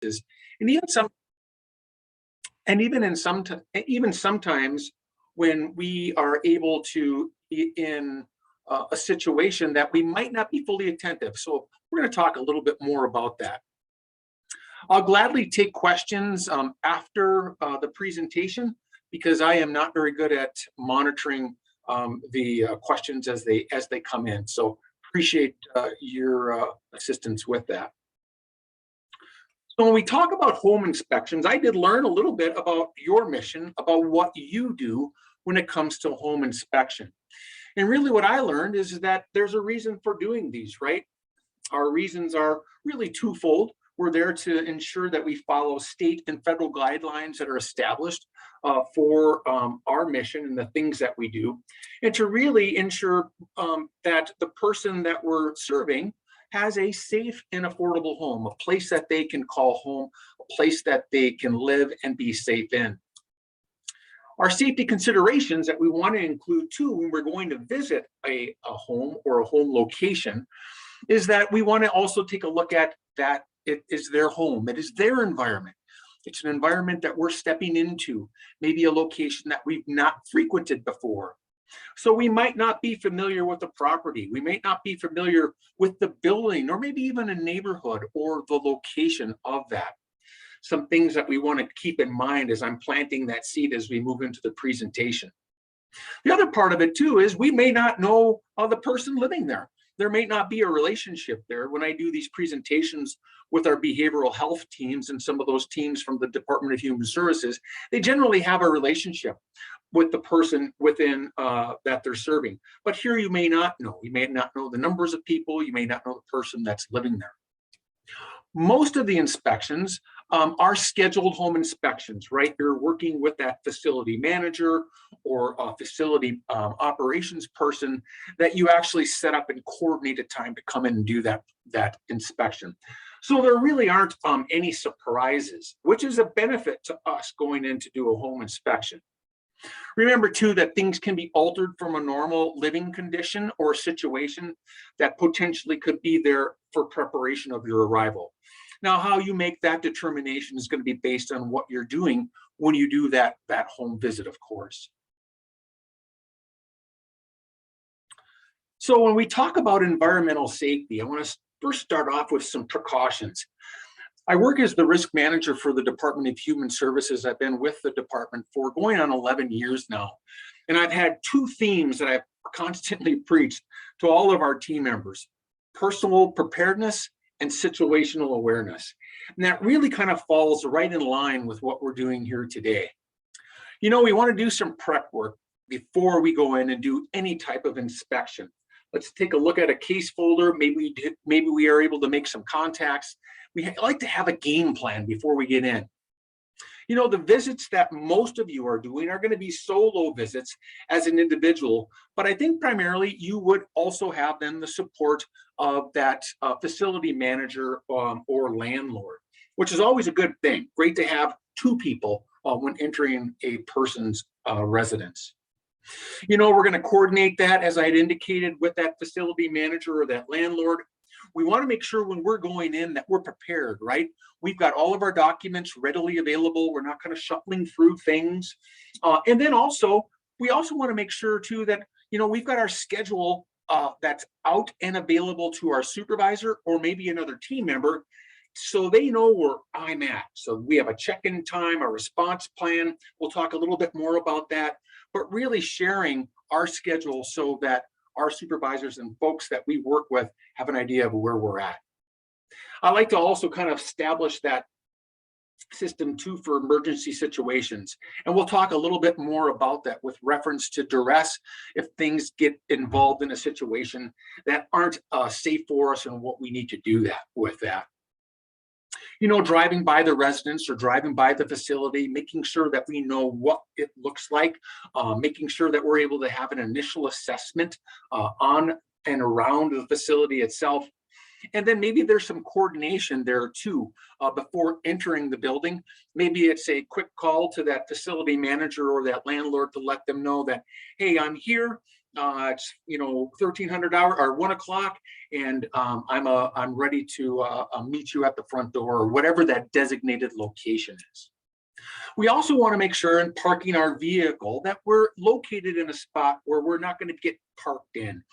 And even some, and even in some, even sometimes when we are able to be in a situation that we might not be fully attentive. So we're going to talk a little bit more about that. I'll gladly take questions after the presentation because I am not very good at monitoring the questions as they come in. So appreciate your assistance with that. So when we talk about home inspections, I did learn a little bit about your mission, about what you do when it comes to home inspection. And really what I learned is that there's a reason for doing these, right? Our reasons are really twofold. We're there to ensure that we follow state and federal guidelines that are established for our mission and the things that we do, and to really ensure that the person that we're serving has a safe and affordable home, a place that they can call home, a place that they can live and be safe in. Our safety considerations that we want to include too when we're going to visit a home or a home location is that we want to also take a look at that it is their home, it is their environment. It's an environment that we're stepping into, maybe a location that we've not frequented before. So we might not be familiar with the property. We may not be familiar with the building or maybe even a neighborhood or the location of that. Some things that we want to keep in mind as I'm planting that seed as we move into the presentation. The other part of it too is we may not know the person living there. There may not be a relationship there. When I do these presentations with our behavioral health teams and some of those teams from the Department of Human Services, they generally have a relationship with the person within that they're serving. But here you may not know. You may not know the numbers of people. You may not know the person that's living there. Most of the inspections are scheduled home inspections, right? You're working with that facility manager or a facility operations person that you actually set up and coordinate a time to come in and do that inspection. So there really aren't any surprises, which is a benefit to us going in to do a home inspection. Remember too that things can be altered from a normal living condition or situation that potentially could be there for preparation of your arrival. Now, how you make that determination is going to be based on what you're doing when you do that home visit, of course. So when we talk about environmental safety, I want to first start off with some precautions. I work as the risk manager for the Department of Human Services. I've been with the department for going on 11 years now. And I've had two themes that I've constantly preached to all of our team members: personal preparedness and situational awareness. And that really kind of falls right in line with what we're doing here today. You know, we want to do some prep work before we go in and do any type of inspection. Let's take a look at a case folder. Maybe we are able to make some contacts. We like to have a game plan before we get in. You know, the visits that most of you are doing are going to be solo visits as an individual, but I think primarily you would also have then the support of that facility manager or landlord, which is always a good thing. Great to have two people when entering a person's residence. You know, we're going to coordinate that, as I had indicated, with that facility manager or that landlord. We want to make sure when we're going in that we're prepared, right? We've got all of our documents readily available. We're not kind of shuffling through things. And then also, we also want to make sure too that, you know, we've got our schedule that's out and available to our supervisor or maybe another team member, so they know where I'm at. So we have a check-in time, a response plan. We'll talk a little bit more about that, but really sharing our schedule so that our supervisors and folks that we work with have an idea of where we're at. I like to also kind of establish that system too for emergency situations. And we'll talk a little bit more about that with reference to duress if things get involved in a situation that aren't safe for us and what we need to do with that. You know, driving by the residence or driving by the facility, making sure that we know what it looks like, making sure that we're able to have an initial assessment on and around the facility itself. And then maybe there's some coordination there too before entering the building. Maybe it's a quick call to that facility manager or that landlord to let them know that, hey, I'm here. it's 1300 hour or 1 o'clock, and I'm ready to meet you at the front door, or whatever that designated location is. We also want to make sure in parking our vehicle that we're located in a spot where we're not going to get parked in.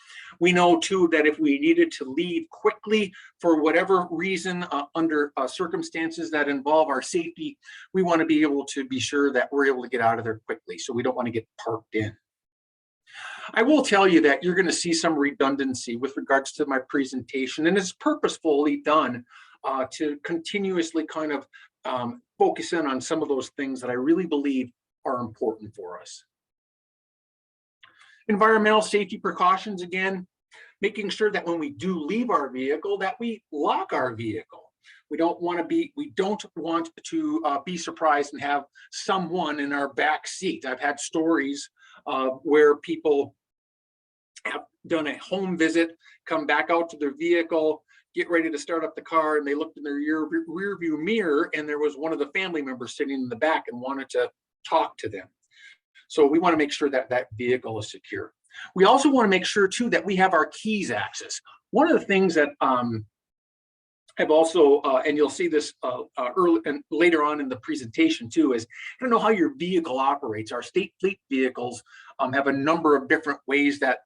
We know too that if we needed to leave quickly for whatever reason, under circumstances that involve our safety, we want to be able to be sure that we're able to get out of there quickly. So we don't want to get parked in. I will tell you that you're going to see some redundancy with regards to my presentation, and it's purposefully done to continuously kind of focus in on some of those things that I really believe are important for us. Environmental safety precautions, again, making sure that when we do leave our vehicle, that we lock our vehicle. We don't want to be surprised and have someone in our back seat. I've had stories where people have done a home visit, come back out to their vehicle, get ready to start up the car, and they looked in their rear view mirror, and there was one of the family members sitting in the back and wanted to talk to them. So we want to make sure that that vehicle is secure. We also want to make sure too that we have our keys access. One of the things that I've also, and you'll see this early and later on in the presentation too, is I don't know how your vehicle operates. Our state fleet vehicles have a number of different ways that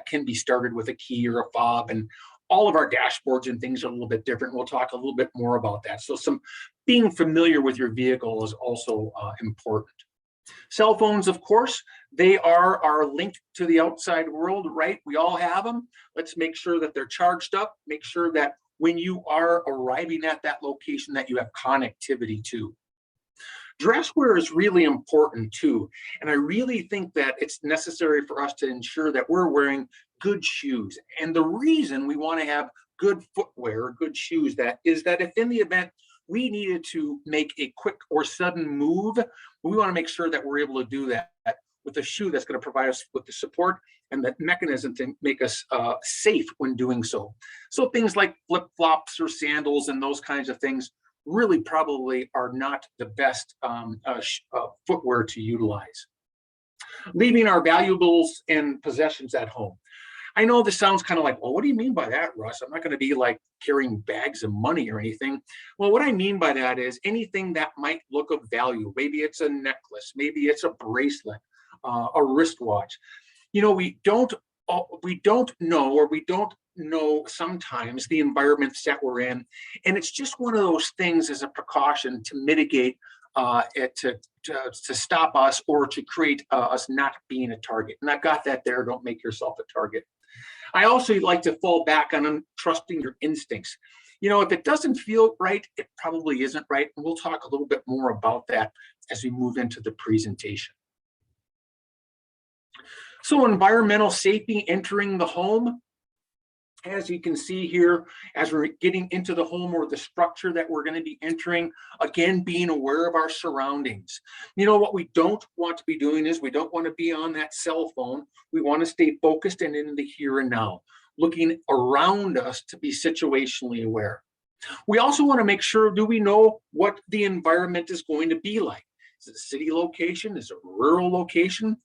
can be started with a key or a fob, and all of our dashboards and things are a little bit different. We'll talk a little bit more about that. So being familiar with your vehicle is also important. Cell phones, of course, they are our link to the outside world, right? We all have them. Let's make sure that they're charged up. Make sure that when you are arriving at that location that you have connectivity to. Dress wear is really important too. And I really think that it's necessary for us to ensure that we're wearing good shoes. And the reason we want to have good footwear, good shoes, is that if in the event we needed to make a quick or sudden move, we want to make sure that we're able to do that with a shoe that's going to provide us with the support and the mechanism to make us safe when doing so. So things like flip-flops or sandals and those kinds of things really probably are not the best footwear to utilize. Leaving our valuables and possessions at home. I know this sounds kind of like, well, what do you mean by that, Russ? I'm not going to be like carrying bags of money or anything. Well, what I mean by that is anything that might look of value. Maybe it's a necklace, maybe it's a bracelet, a wristwatch. We don't know, or we don't know sometimes the environments that we're in, and it's just one of those things as a precaution to mitigate it, to stop us or to create us not being a target. And I've got that there. Don't make yourself a target. I also like to fall back on trusting your instincts. If it doesn't feel right, it probably isn't right. And we'll talk a little bit more about that as we move into the presentation. So environmental safety entering the home. As you can see here, as we're getting into the home or the structure that we're going to be entering, again, being aware of our surroundings. What we don't want to be doing is we don't want to be on that cell phone. We want to stay focused and in the here and now, looking around us to be situationally aware. We also want to make sure, do we know what the environment is going to be like? Is it a city location? Is it a rural location?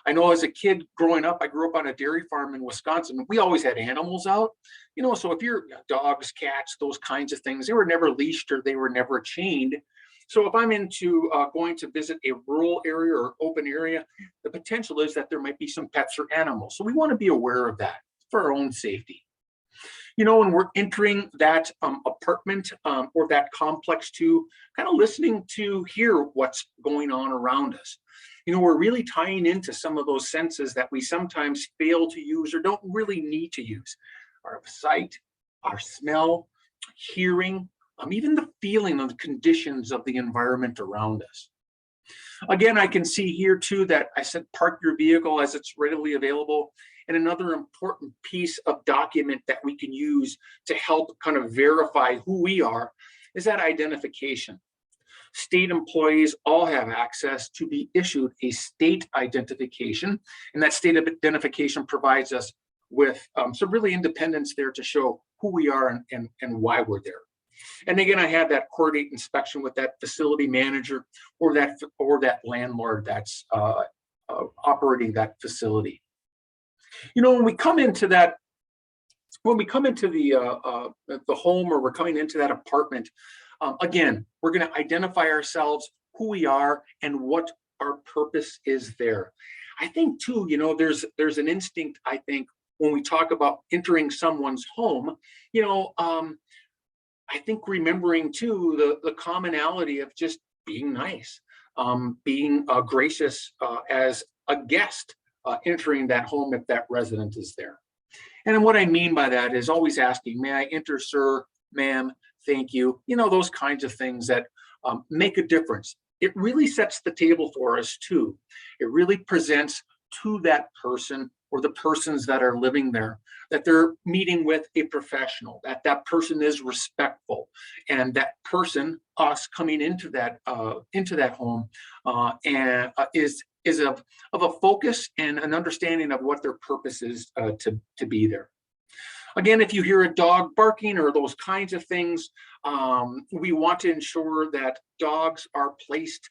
I know as a kid growing up, I grew up on a dairy farm in Wisconsin. We always had animals out, so if you're dogs, cats, those kinds of things, they were never leashed or they were never chained. So if I'm into going to visit a rural area or open area, the potential is that there might be some pets or animals. So we want to be aware of that for our own safety. When we're entering that apartment or that complex too, kind of listening to hear what's going on around us. We're really tying into some of those senses that we sometimes fail to use or don't really need to use. Our sight, our smell, hearing, even the feeling of the conditions of the environment around us. Again, I can see here too that I said park your vehicle as it's readily available. And another important piece of document that we can use to help kind of verify who we are is that identification. State employees all have access to be issued a state identification, and that state identification provides us with some really independence there to show who we are and why we're there. And again, I have that coordinate inspection with that facility manager or that landlord that's operating that facility. When we come into that, when we come into the home, or we're coming into that apartment, again, we're going to identify ourselves, who we are, and what our purpose is there. I think too, there's an instinct, I think, when we talk about entering someone's home, you know, um, I think remembering too the commonality of just being nice, being gracious as a guest entering that home if that resident is there. And what I mean by that is always asking, may I enter, sir, ma'am, thank you, those kinds of things that make a difference. It really sets the table for us too. It really presents to that person or the persons that are living there that they're meeting with a professional, that that person is respectful, and that person, us coming into that home, and is of a focus and an understanding of what their purpose is to be there. Again, if you hear a dog barking or those kinds of things, we want to ensure that dogs are placed,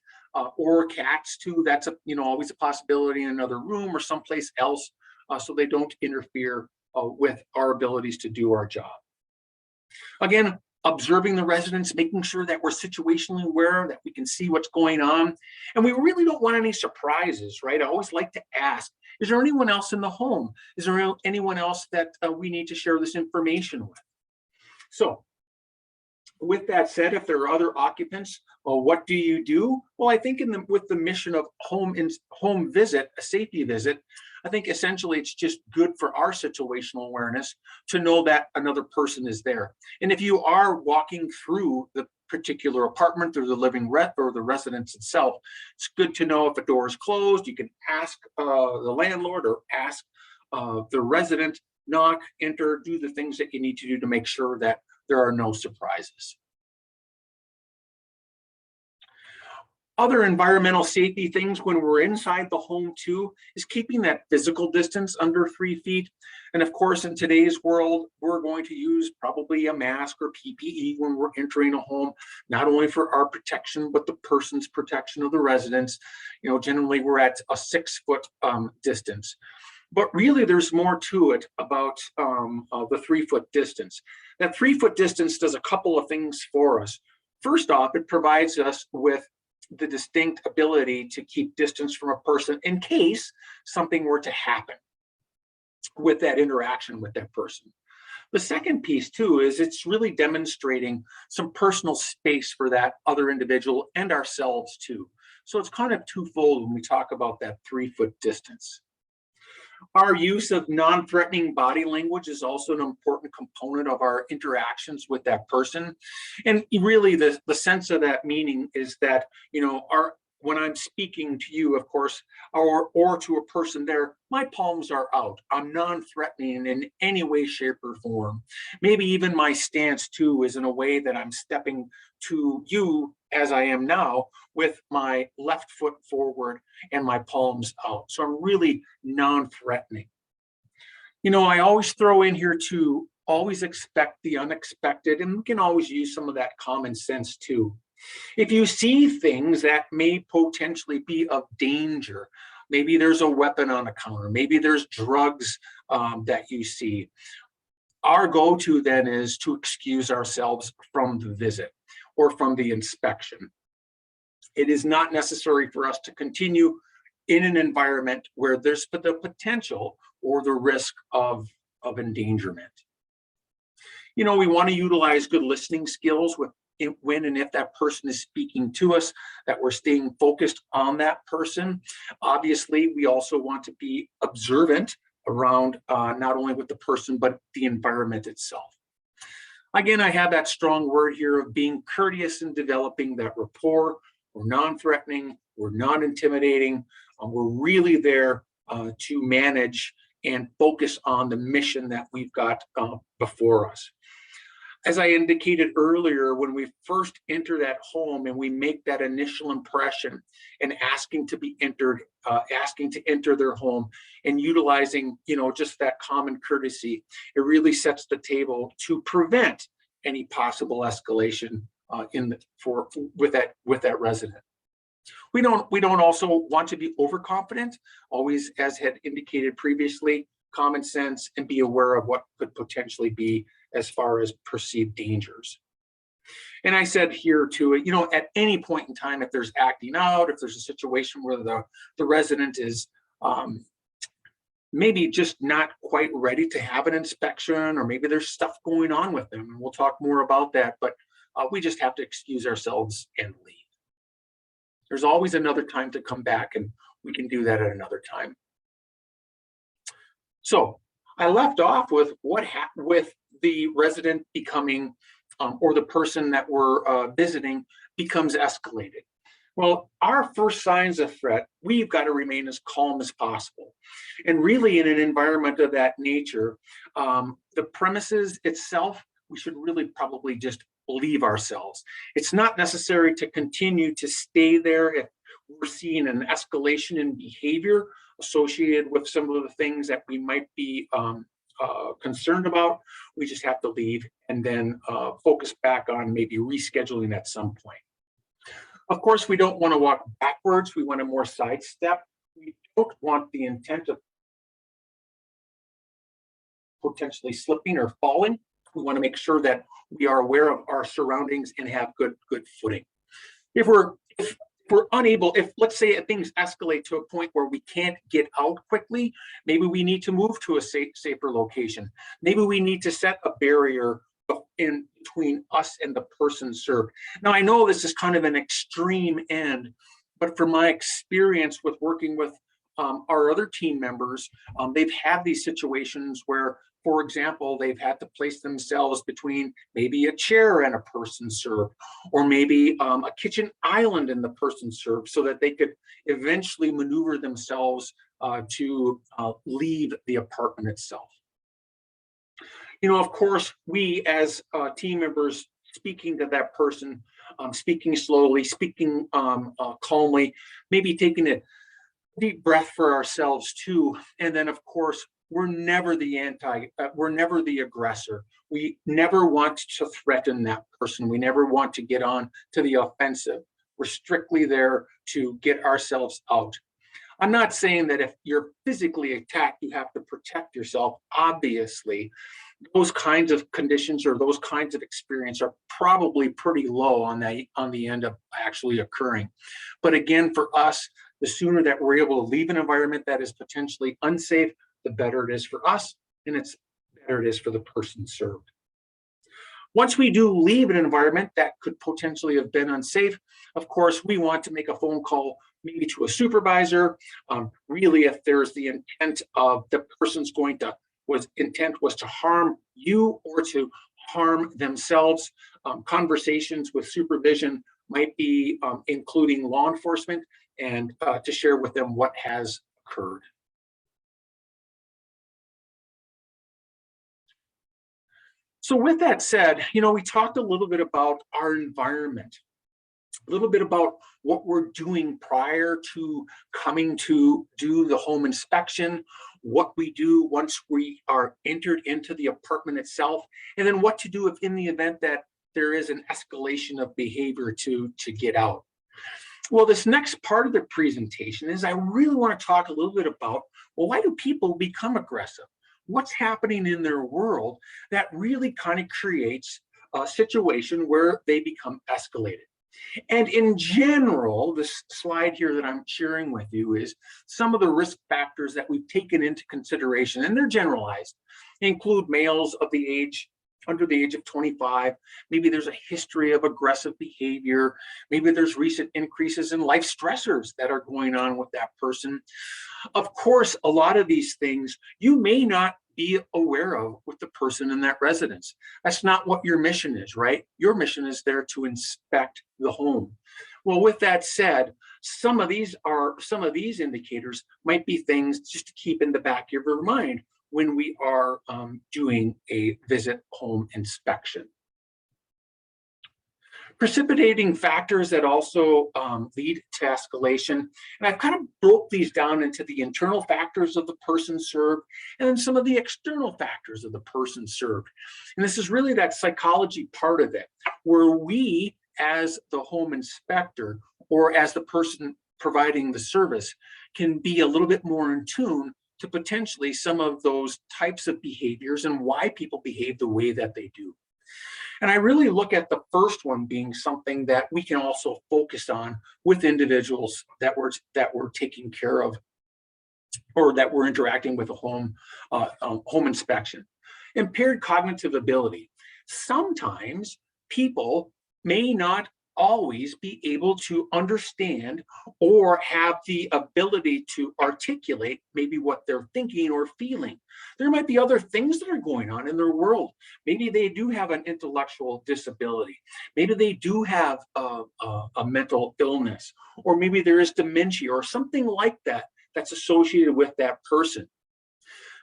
or cats too. That's always a possibility in another room or someplace else, so they don't interfere with our abilities to do our job. Again, observing the residents, making sure that we're situationally aware, that we can see what's going on. And we really don't want any surprises, right? I always like to ask, is there anyone else in the home? Is there anyone else that we need to share this information with? So with that said, if there are other occupants, well, what do you do? Well, I think with the mission of home visit, a safety visit, I think essentially it's just good for our situational awareness to know that another person is there. And if you are walking through the particular apartment or the or the residence itself, it's good to know if a door is closed. You can ask the landlord or ask the resident, knock, enter, do the things that you need to do to make sure that there are no surprises. Other environmental safety things when we're inside the home too is keeping that physical distance under 3 feet. And of course, in today's world, we're going to use probably a mask or PPE when we're entering a home, not only for our protection, but the person's protection of the residents. Generally we're at a 6-foot distance. But really, there's more to it about the 3-foot distance. That 3-foot distance does a couple of things for us. First off, it provides us with the distinct ability to keep distance from a person in case something were to happen with that interaction with that person. The second piece too is it's really demonstrating some personal space for that other individual and ourselves too. So it's kind of twofold when we talk about that 3-foot distance. Our use of non-threatening body language is also an important component of our interactions with that person. And really the sense of that meaning is that, when I'm speaking to you, of course, or to a person there, my palms are out. I'm non-threatening in any way, shape, or form. Maybe even my stance too is in a way that I'm stepping to you as I am now with my left foot forward and my palms out. So I'm really non-threatening. I always throw in here to always expect the unexpected, and we can always use some of that common sense too. If you see things that may potentially be of danger, maybe there's a weapon on a counter, maybe there's drugs that you see, our go-to then is to excuse ourselves from the visit or from the inspection. It is not necessary for us to continue in an environment where there's the potential or the risk of endangerment. We want to utilize good listening skills when and if that person is speaking to us, that we're staying focused on that person. Obviously, we also want to be observant around not only with the person, but the environment itself. Again, I have that strong word here of being courteous and developing that rapport. We're non-threatening, we're non-intimidating, we're really there to manage and focus on the mission that we've got before us. As I indicated earlier, when we first enter that home and we make that initial impression and asking to be entered, asking to enter their home and utilizing, just that common courtesy, it really sets the table to prevent any possible escalation with that resident. We don't also want to be overconfident. Always, as had indicated previously, common sense, and be aware of what could potentially be as far as perceived dangers. And I said here too, at any point in time, if there's acting out, if there's a situation where the resident is maybe just not quite ready to have an inspection, or maybe there's stuff going on with them, and we'll talk more about that, but we just have to excuse ourselves and leave. There's always another time to come back, and we can do that at another time. So I left off with what happened with the resident becoming, or the person that we're visiting becomes escalated. Well, our first signs of threat, we've got to remain as calm as possible. And really, in an environment of that nature, the premises itself, we should really probably just leave ourselves. It's not necessary to continue to stay there if we're seeing an escalation in behavior associated with some of the things that we might be concerned about. We just have to leave and then focus back on maybe rescheduling at some point. Of course, we don't want to walk backwards. We want to more sidestep. We don't want the intent of potentially slipping or falling. We want to make sure that we are aware of our surroundings and have good footing. If we're unable, if let's say things escalate to a point where we can't get out quickly, maybe we need to move to a safer location. Maybe we need to set a barrier in between us and the person served. Now, I know this is kind of an extreme end, but from my experience with working with our other team members, they've had these situations where, for example, they've had to place themselves between maybe a chair and a person served, or maybe a kitchen island and the person served, so that they could eventually maneuver themselves to leave the apartment itself. Of course, we as team members speaking to that person, speaking slowly, speaking calmly, maybe taking a deep breath for ourselves too. And then, of course, we're never the aggressor. We never want to threaten that person. We never want to get on to the offensive. We're strictly there to get ourselves out. I'm not saying that if you're physically attacked, you have to protect yourself. Obviously, those kinds of conditions or those kinds of experience are probably pretty low on the end of actually occurring. But again, for us, the sooner that we're able to leave an environment that is potentially unsafe, the better it is for us, and it's better it is for the person served. Once we do leave an environment that could potentially have been unsafe, of course, we want to make a phone call maybe to a supervisor. Really, if there's the intent of the person's intent was to harm you or to harm themselves, conversations with supervision might be including law enforcement and to share with them what has occurred. So with that said, we talked a little bit about our environment, a little bit about what we're doing prior to coming to do the home inspection, what we do once we are entered into the apartment itself, and then what to do if in the event that there is an escalation of behavior to get out. Well, this next part of the presentation is I really want to talk a little bit about, well, why do people become aggressive? What's happening in their world that really kind of creates a situation where they become escalated? And in general, this slide here that I'm sharing with you is some of the risk factors that we've taken into consideration, and they're generalized. They include males under the age of 25. Maybe there's a history of aggressive behavior. Maybe there's recent increases in life stressors that are going on with that person. Of course, a lot of these things you may not be aware of with the person in that residence. That's not what your mission is, right? Your mission is there to inspect the home. Well, with that said, some of these indicators might be things just to keep in the back of your mind when we are doing a visit home inspection. Precipitating factors that also lead to escalation. And I've kind of broke these down into the internal factors of the person served and then some of the external factors of the person served. And this is really that psychology part of it, where we as the home inspector or as the person providing the service can be a little bit more in tune to potentially some of those types of behaviors and why people behave the way that they do. And I really look at the first one being something that we can also focus on with individuals that we're taking care of, or that we're interacting with a home inspection. Impaired cognitive ability. Sometimes people may not always be able to understand or have the ability to articulate maybe what they're thinking or feeling. There might be other things that are going on in their world. Maybe they do have an intellectual disability. Maybe they do have a mental illness, or maybe there is dementia or something like that that's associated with that person.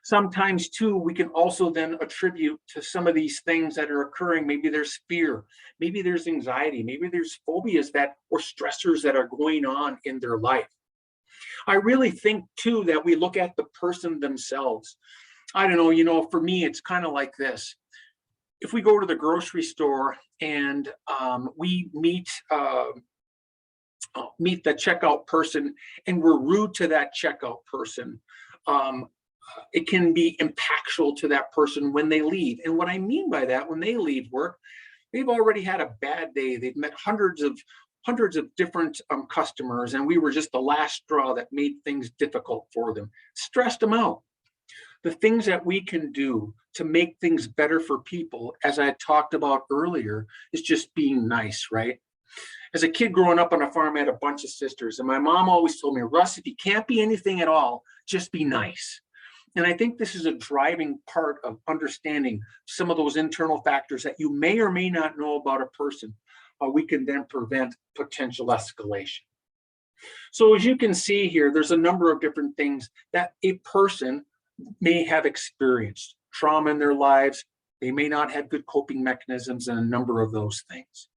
Sometimes too, we can also then attribute to some of these things that are occurring. Maybe there's fear, maybe there's anxiety, maybe there's phobias that or stressors that are going on in their life. I really think too that we look at the person themselves. I don't know, for me, it's kind of like this. If we go to the grocery store and we meet the checkout person and we're rude to that checkout person, it can be impactful to that person when they leave. And what I mean by that, when they leave work, they've already had a bad day. They've met hundreds of different customers, and we were just the last straw that made things difficult for them, stressed them out. The things that we can do to make things better for people, as I talked about earlier, is just being nice, right? As a kid growing up on a farm, I had a bunch of sisters, and my mom always told me, Russ, if you can't be anything at all, just be nice. And I think this is a driving part of understanding some of those internal factors that you may or may not know about a person. We can then prevent potential escalation. So as you can see here, there's a number of different things that a person may have experienced. Trauma in their lives, they may not have good coping mechanisms, and a number of those things.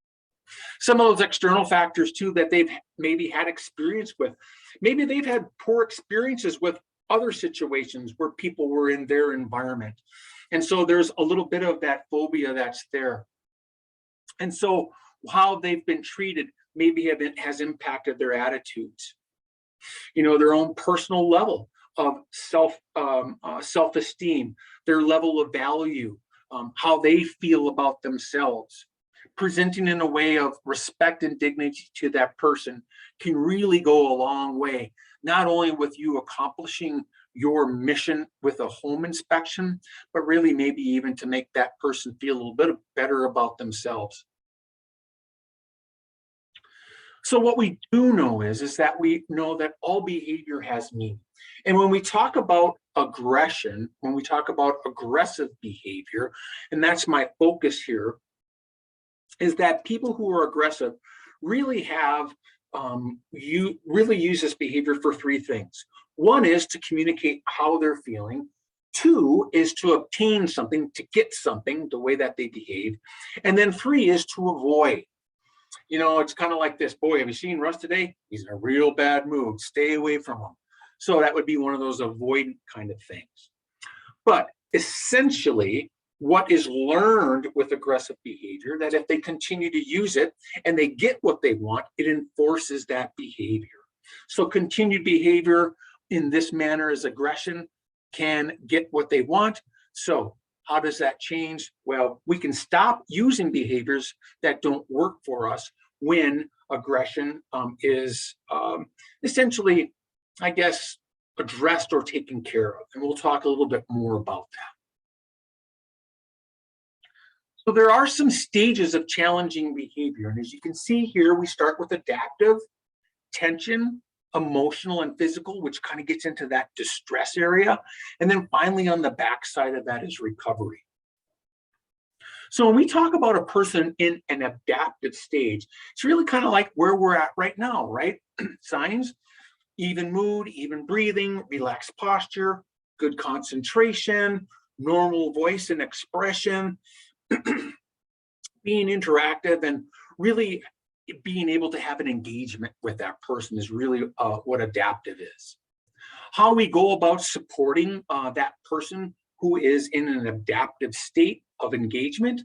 Some of those external factors too that they've maybe had experience with. Maybe they've had poor experiences with other situations where people were in their environment. And so there's a little bit of that phobia that's there. And so how they've been treated maybe has impacted their attitudes. Their own personal level of self-esteem, their level of value, how they feel about themselves. Presenting in a way of respect and dignity to that person can really go a long way, not only with you accomplishing your mission with a home inspection, but really maybe even to make that person feel a little bit better about themselves. So what we do know is that we know that all behavior has meaning. And when we talk about aggression, when we talk about aggressive behavior, and that's my focus here, is that people who are aggressive really have you really use this behavior for three things. One is to communicate how they're feeling. Two is to obtain something, to get something, the way that they behave. And then three is to avoid. It's kind of like this. Boy, have you seen Russ today? He's in a real bad mood. Stay away from him. So that would be one of those avoidant kind of things. But essentially, what is learned with aggressive behavior, that if they continue to use it and they get what they want, it enforces that behavior. So continued behavior in this manner as aggression can get what they want. So how does that change? Well, we can stop using behaviors that don't work for us when aggression is essentially, I guess, addressed or taken care of. And we'll talk a little bit more about that. So there are some stages of challenging behavior. And as you can see here, we start with adaptive, tension, emotional, and physical, which kind of gets into that distress area. And then finally, on the back side of that is recovery. So when we talk about a person in an adaptive stage, it's really kind of like where we're at right now, right? Signs: even mood, even breathing, relaxed posture, good concentration, normal voice and expression, being interactive, and really being able to have an engagement with that person is really what adaptive is. How we go about supporting that person who is in an adaptive state of engagement,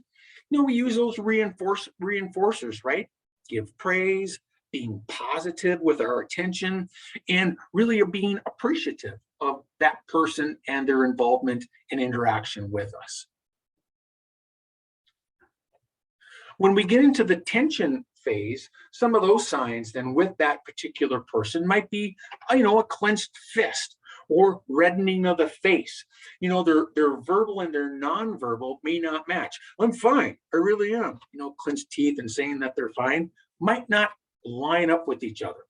we use those reinforcers, right? Give praise, being positive with our attention, and really being appreciative of that person and their involvement and interaction with us. When we get into the tension phase, some of those signs then with that particular person might be, a clenched fist or reddening of the face. Their verbal and their nonverbal may not match. I'm fine, I really am. Clenched teeth and saying that they're fine might not line up with each other.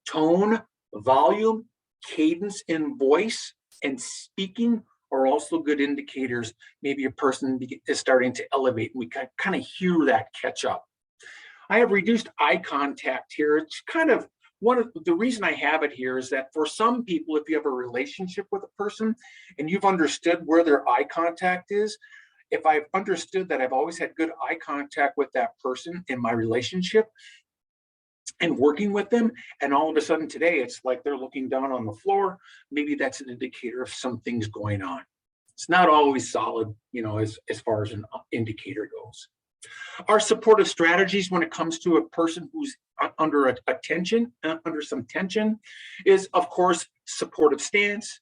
Tone, volume, cadence in voice and speaking are also good indicators. Maybe a person is starting to elevate. We kind of hear that catch up. I have reduced eye contact here. It's kind of one of the reason I have it here is that for some people, if you have a relationship with a person and you've understood where their eye contact is, if I've understood that I've always had good eye contact with that person in my relationship and working with them, and all of a sudden today it's like they're looking down on the floor, maybe that's an indicator of some things going on. It's not always solid, as far as an indicator goes. Our supportive strategies when it comes to a person who's under under some tension is, of course, supportive stance,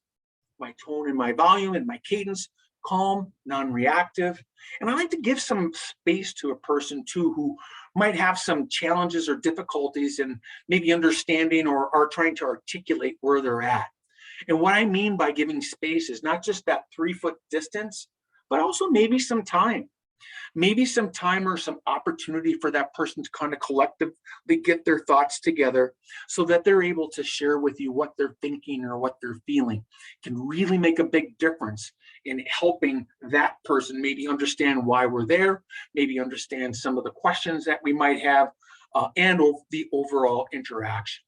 my tone and my volume and my cadence, calm, non-reactive. And I like to give some space to a person too who might have some challenges or difficulties in maybe understanding or are trying to articulate where they're at. And what I mean by giving space is not just that 3-foot distance, but also maybe some time. Maybe some time or some opportunity for that person to kind of collectively get their thoughts together so that they're able to share with you what they're thinking or what they're feeling. Can really make a big difference in helping that person maybe understand why we're there, maybe understand some of the questions that we might have, and the overall interaction.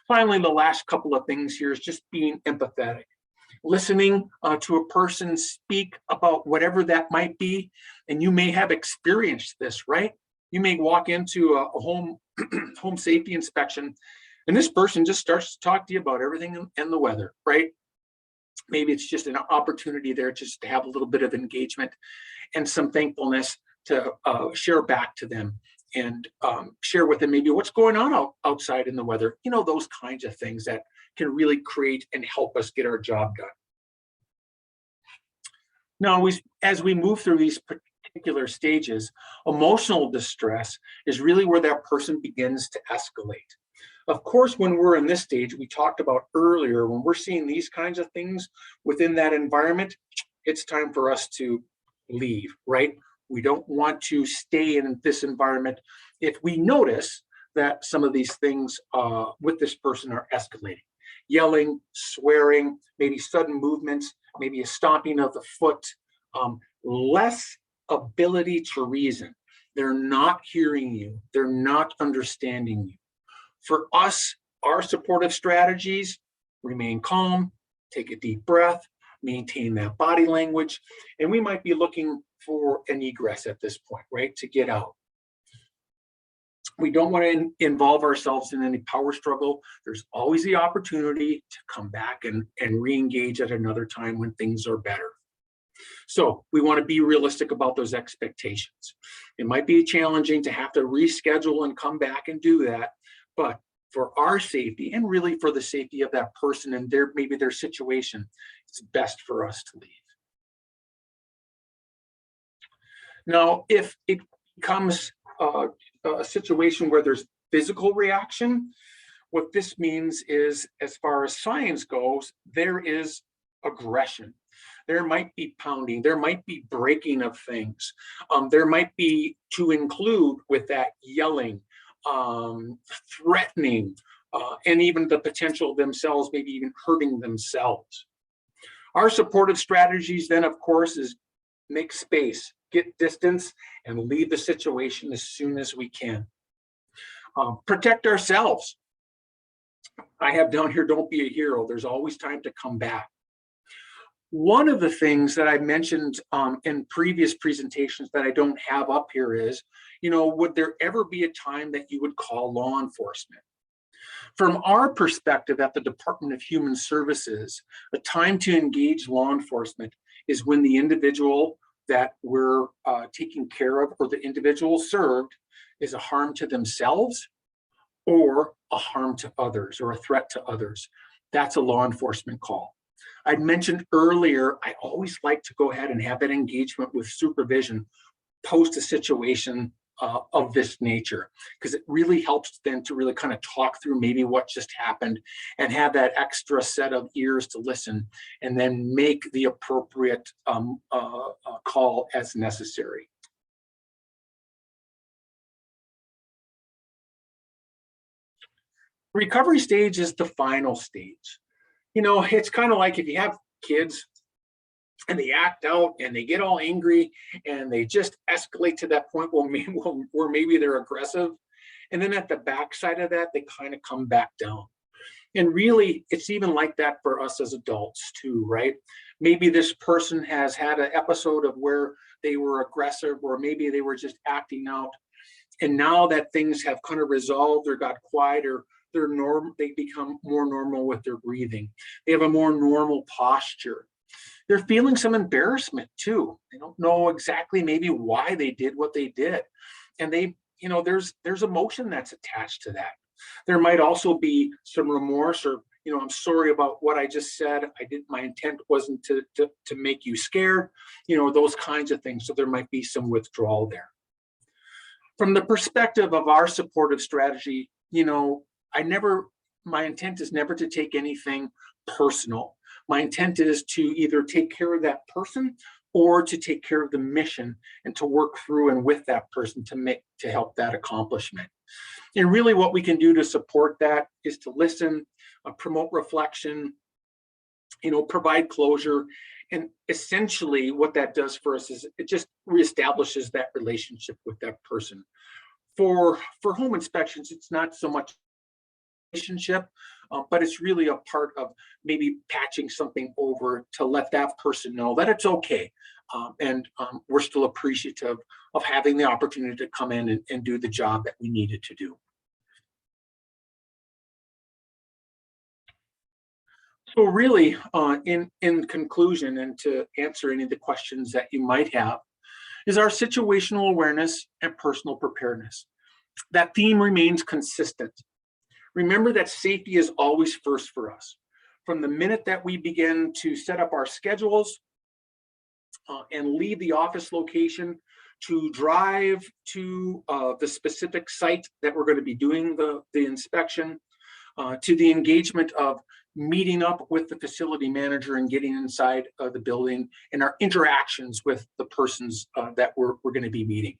Finally, the last couple of things here is just being empathetic. Listening to a person speak about whatever that might be, and you may have experienced this, right? You may walk into a home home safety inspection, and this person just starts to talk to you about everything and the weather, right? Maybe it's just an opportunity there just to have a little bit of engagement and some thankfulness to share back to them and share with them maybe what's going on outside in the weather, those kinds of things that can really create and help us get our job done. Now, as we move through these particular stages, emotional distress is really where that person begins to escalate. Of course, when we're in this stage, we talked about earlier, when we're seeing these kinds of things within that environment, it's time for us to leave, right? We don't want to stay in this environment if we notice that some of these things with this person are escalating. Yelling, swearing, maybe sudden movements, maybe a stomping of the foot, less ability to reason. They're not hearing you. They're not understanding you. For us, our supportive strategies, remain calm, take a deep breath, maintain that body language, and we might be looking for an egress at this point, right, to get out. We don't want to involve ourselves in any power struggle. There's always the opportunity to come back and re-engage at another time when things are better. So we want to be realistic about those expectations. It might be challenging to have to reschedule and come back and do that, but for our safety and really for the safety of that person and maybe their situation, it's best for us to leave. Now, if it becomes a situation where there's physical reaction, what this means is, as far as science goes, there is aggression. There might be pounding, there might be breaking of things. There might be, to include with that, yelling, threatening, and even the potential themselves, maybe even hurting themselves. Our supportive strategies then, of course, is make space, get distance, and leave the situation as soon as we can. Protect ourselves. I have down here, don't be a hero. There's always time to come back. One of the things that I mentioned in previous presentations that I don't have up here is, would there ever be a time that you would call law enforcement? From our perspective at the Department of Human Services, a time to engage law enforcement is when the individual that we're taking care of or the individual served is a harm to themselves or a harm to others or a threat to others. That's a law enforcement call. I'd mentioned earlier, I always like to go ahead and have that engagement with supervision post a situation of this nature, because it really helps them to really kind of talk through maybe what just happened and have that extra set of ears to listen and then make the appropriate call as necessary. Recovery stage is the final stage. You know, it's kind of like if you have kids and they act out and they get all angry and they just escalate to that point where maybe they're aggressive. And then at the backside of that, they kind of come back down. And really, it's even like that for us as adults too, right? Maybe this person has had an episode of where they were aggressive, or maybe they were just acting out. And now that things have kind of resolved or got quieter, they become more normal with their breathing. They have a more normal posture. They're feeling some embarrassment too. They don't know exactly maybe why they did what they did. And there's emotion that's attached to that. There might also be some remorse, or, I'm sorry about what I just said. My intent wasn't to make you scared, those kinds of things. So there might be some withdrawal there. From the perspective of our supportive strategy, my intent is never to take anything personal. My intent is to either take care of that person or to take care of the mission and to work through and with that person to help that accomplishment. And really what we can do to support that is to listen, promote reflection, provide closure. And essentially what that does for us is it just reestablishes that relationship with that person. For home inspections, it's not so much relationship, but it's really a part of maybe patching something over to let that person know that it's okay. And we're still appreciative of having the opportunity to come in and do the job that we needed to do. So really, in conclusion, and to answer any of the questions that you might have, is our situational awareness and personal preparedness. That theme remains consistent. Remember that safety is always first for us. From the minute that we begin to set up our schedules and leave the office location to drive to the specific site that we're going to be doing the inspection, to the engagement of meeting up with the facility manager and getting inside the building, and our interactions with the persons that we're going to be meeting.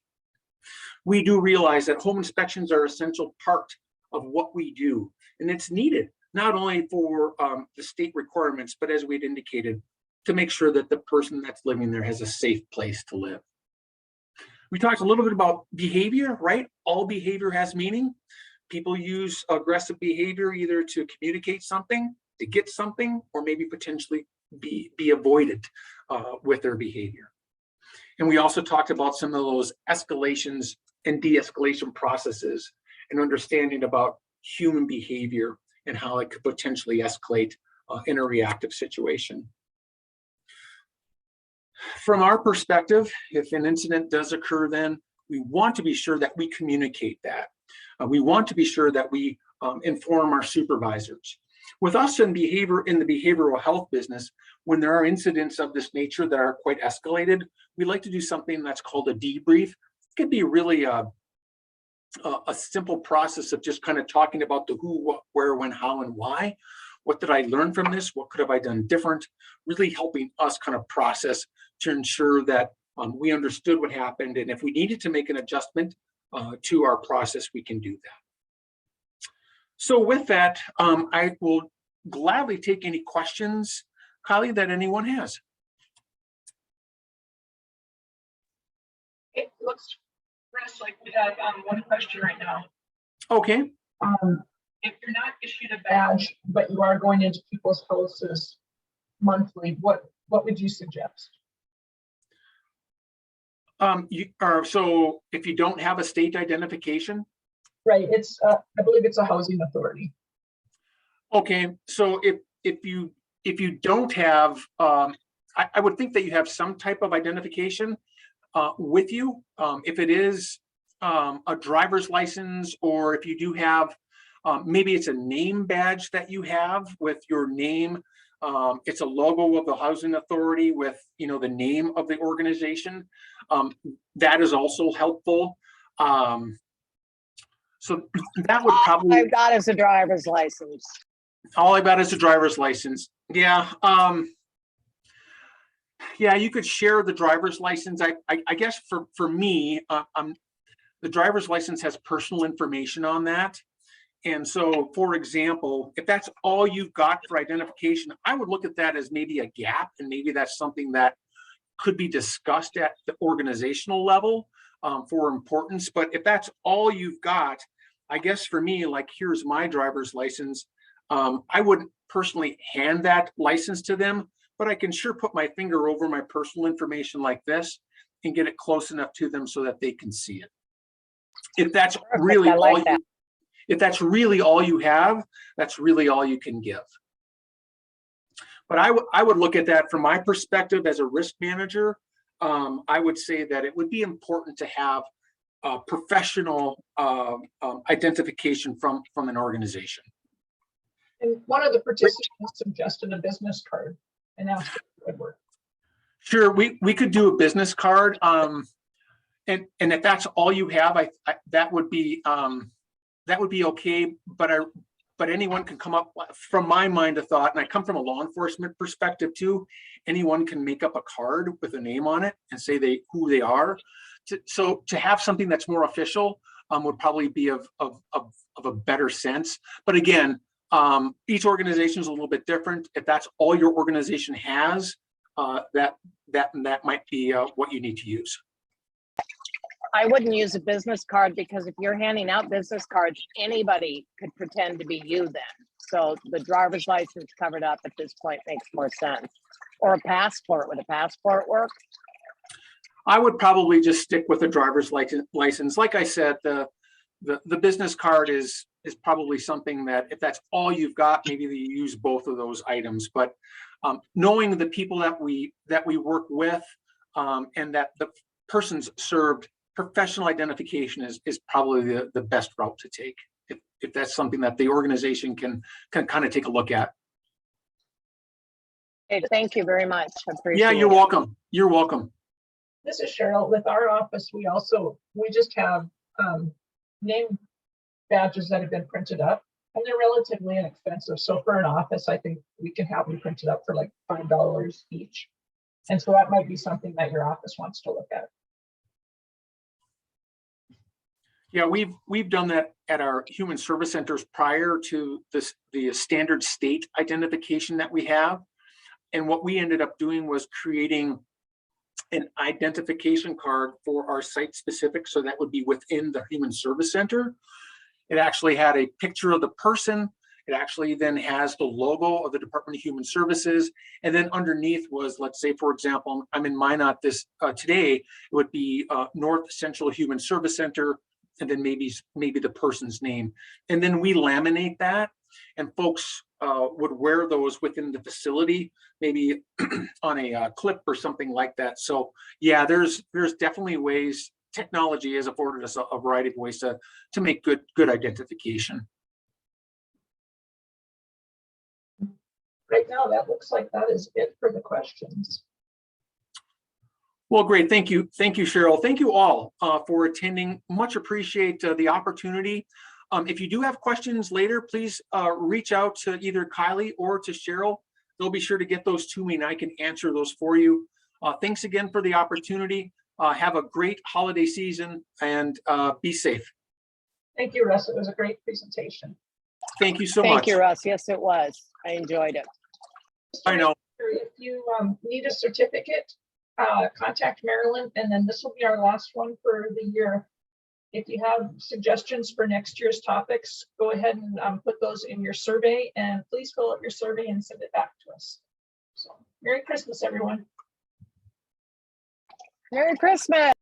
We do realize that home inspections are an essential part of what we do, and it's needed not only for the state requirements, but as we'd indicated, to make sure that the person that's living there has a safe place to live. We talked a little bit about behavior, right? All behavior has meaning. People use aggressive behavior either to communicate something, to get something, or maybe potentially be avoided with their behavior. And we also talked about some of those escalations and de-escalation processes and understanding about human behavior and how it could potentially escalate in a reactive situation. From our perspective, if an incident does occur, then we want to be sure that we communicate that. We want to be sure that we inform our supervisors. With us in the behavioral health business, when there are incidents of this nature that are quite escalated, we like to do something that's called a debrief. It could be really a simple process of just kind of talking about the who, what, where, when, how, and why. What did I learn from this? What could have I done different? Really helping us kind of process to ensure that we understood what happened. And if we needed to make an adjustment to our process, we can do that. So with that, I will gladly take any questions, Kylie, that anyone has. It looks, Chris, like we have one question right now. Okay. If you're not issued a badge, but you are going into people's houses monthly, what would you suggest? So if you don't have a state identification? Right, it's I believe it's a housing authority. Okay, so if you don't have, I would think that you have some type of identification with you. If it is a driver's license, or if you do have Maybe it's a name badge that you have with your name. It's a logo of the housing authority with, you know, the name of the organization. That is also helpful. So that would probably. I've got is a driver's license. All I got is a driver's license. Yeah. Yeah, you could share the driver's license. I guess for me, the driver's license has personal information on that. And so, for example, if that's all you've got for identification, I would look at that as maybe a gap, and maybe that's something that could be discussed at the organizational level for importance. But if that's all you've got, I guess for me, like, here's my driver's license. I wouldn't personally hand that license to them, but I can sure put my finger over my personal information like this and get it close enough to them so that they can see it. If that's Perfect, really I like that. if that's really all you have, that's really all you can give. But I would look at that from my perspective as a risk manager. I would say that it would be important to have professional identification from an organization. And one of the participants suggested a business card and asked if it would work. Sure, we could do a business card. And if that's all you have, that would be okay. But anyone can come up, from my mind, a thought, and I come from a law enforcement perspective too. Anyone can make up a card with a name on it and say who they are. So to have something that's more official would probably be of a better sense. But again, each organization is a little bit different. If that's all your organization has, that might be what you need to use. I wouldn't use a business card, because if you're handing out business cards, anybody could pretend to be you then. So the driver's license covered up at this point makes more sense. Or a passport. Would a passport work? I would probably just stick with a driver's license. Like I said, the business card is probably something that, if that's all you've got, maybe you use both of those items. But knowing the people that we work with and that the person's served, professional identification is probably the best route to take, if that's something that the organization can kind of take a look at. Hey, thank you very much. I appreciate Yeah, you're it. welcome. You're welcome. This is Cheryl. With our office, we just have name badges that have been printed up, and they're relatively inexpensive. So for an office, I think we can have them printed up for like $5 each. And so that might be something that your office wants to look at. Yeah, we've done that at our human service centers prior to the standard state identification that we have. And what we ended up doing was creating an identification card for our site specific. So that would be within the human service center. It actually had a picture of the person. It actually then has the logo of the Department of Human Services. And then underneath was, let's say, for example, I'm in Minot today, it would be North Central Human Service Center, and then maybe the person's name. And then we laminate that, and folks would wear those within the facility, maybe on a clip or something like that. So yeah, there's definitely ways. Technology has afforded us a variety of ways to make good identification. Right now, that looks like that is it for the questions. Well, great. Thank you, Cheryl. Thank you all for attending. Much appreciate the opportunity. If you do have questions later, please reach out to either Kylie or to Cheryl. They'll be sure to get those to me, and I can answer those for you. Thanks again for the opportunity. Have a great holiday season, and be safe. Thank you, Russ. It was a great presentation. Thank you so much. Thank you, Russ. Yes, it was. I enjoyed it. I know. If you need a certificate, contact Marilyn, and then this will be our last one for the year. If you have suggestions for next year's topics, go ahead and put those in your survey, and please fill out your survey and send it back to us. So, Merry Christmas, everyone. Merry Christmas.